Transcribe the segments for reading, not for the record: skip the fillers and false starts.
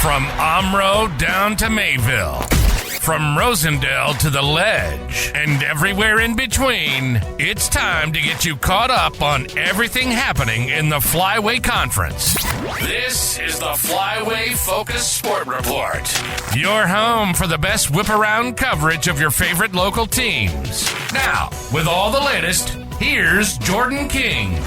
From Omro down to Mayville, from Rosendale to the Ledge, and everywhere in between, it's time to get you caught up on everything happening in the Flyway Conference. This is the Flyway Focus Sport Report, your home for the best whip-around coverage of your favorite local teams. Now, with all the latest, here's Jordan King.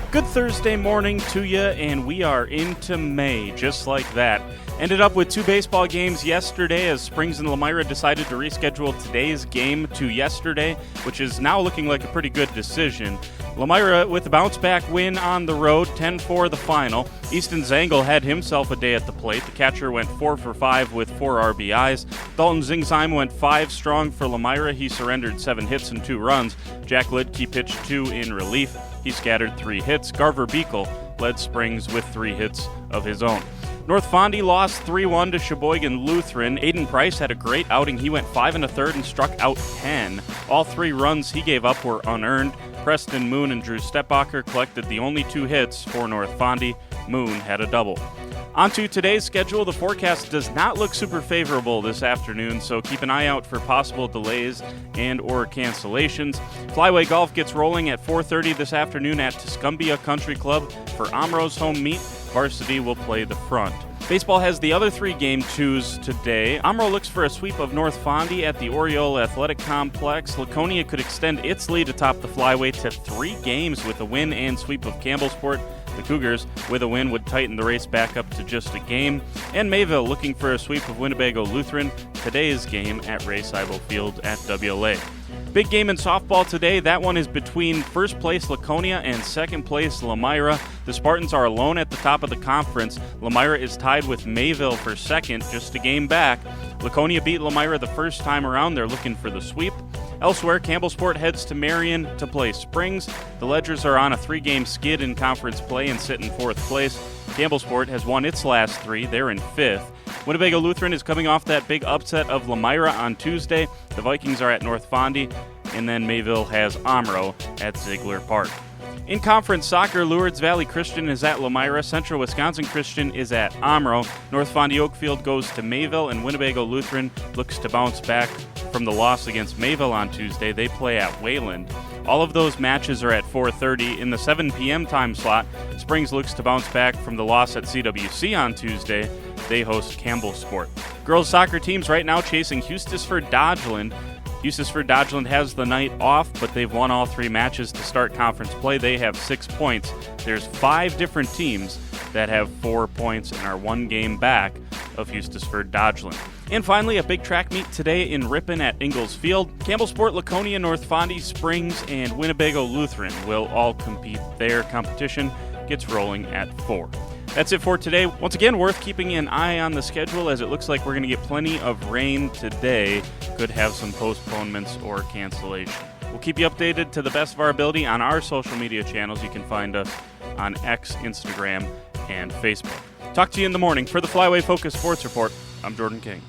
Good Thursday morning to you, and we are into May, just like that. Ended up with two baseball games yesterday as Springs and Lemira decided to reschedule today's game to yesterday, which is now looking like a pretty good decision. Lemira with a bounce-back win on the road, 10-4 the final. Easton Zangle had himself a day at the plate. The catcher went 4 for 5 with 4 RBIs. Dalton Zingsheim went 5 strong for Lemira. He surrendered 7 hits and 2 runs. Jack Lidke pitched 2 in relief. He scattered 3 hits. Garver Beekle led Springs with 3 hits of his own. North Fondy lost 3-1 to Sheboygan Lutheran. Aiden Price had a great outing. He went 5 1/3 and struck out 10. All 3 runs he gave up were unearned. Preston Moon and Drew Stepbacher collected the only 2 hits for North Fondy. Moon had a double. On to today's schedule. The forecast does not look super favorable this afternoon, so keep an eye out for possible delays and or cancellations. Flyway Golf gets rolling at 4:30 this afternoon at Tuscumbia Country Club for Omro's home meet. Varsity will play the front. Baseball has the other 3 game 2s today. Omro looks for a sweep of North Fondy at the Oriole Athletic Complex. Laconia could extend its lead atop the Flyway to 3 games with a win and sweep of Campbellsport. The Cougars, with a win, would tighten the race back up to just a game. And Mayville looking for a sweep of Winnebago Lutheran. Today's game at Ray Seibel Field at WLA. Big game in softball today. That one is between first place Laconia and second place Lemira. The Spartans are alone at the top of the conference. Lemira is tied with Mayville for second, just a game back. Laconia beat Lemira the first time around. They're looking for the sweep. Elsewhere, Campbellsport heads to Marion to play Springs. The Ledgers are on a 3-game skid in conference play and sit in 4th place. Campbellsport has won its last 3. They're in 5th. Winnebago Lutheran is coming off that big upset of Lemira on Tuesday. The Vikings are at North Fondy, and then Mayville has Omro at Ziegler Park. In conference soccer, Lourdes Valley Christian is at Lemira. Central Wisconsin Christian is at Omro. North Fondy Oakfield goes to Mayville, and Winnebago Lutheran looks to bounce back from the loss against Mayville on Tuesday. They play at Wayland. All of those matches are at 4:30. In the 7 p.m. time slot, Springs looks to bounce back from the loss at CWC on Tuesday. They host Campbellsport. Girls soccer teams right now chasing Hustisford-Dodgeland. Hustisford-Dodgeland has the night off, but they've won all 3 matches to start conference play. They have 6 points. There's 5 different teams that have 4 points and are 1 game back of Hustisford-Dodgeland. And finally, a big track meet today in Ripon at Ingalls Field. Campbellsport, Laconia, North Fondy, Springs, and Winnebago Lutheran will all compete. Their competition gets rolling at 4. That's it for today. Once again, worth keeping an eye on the schedule as it looks like we're going to get plenty of rain today. Could have some postponements or cancellation. We'll keep you updated to the best of our ability on our social media channels. You can find us on X, Instagram, and Facebook. Talk to you in the morning. For the Flyway Focus Sports Report, I'm Jordan King.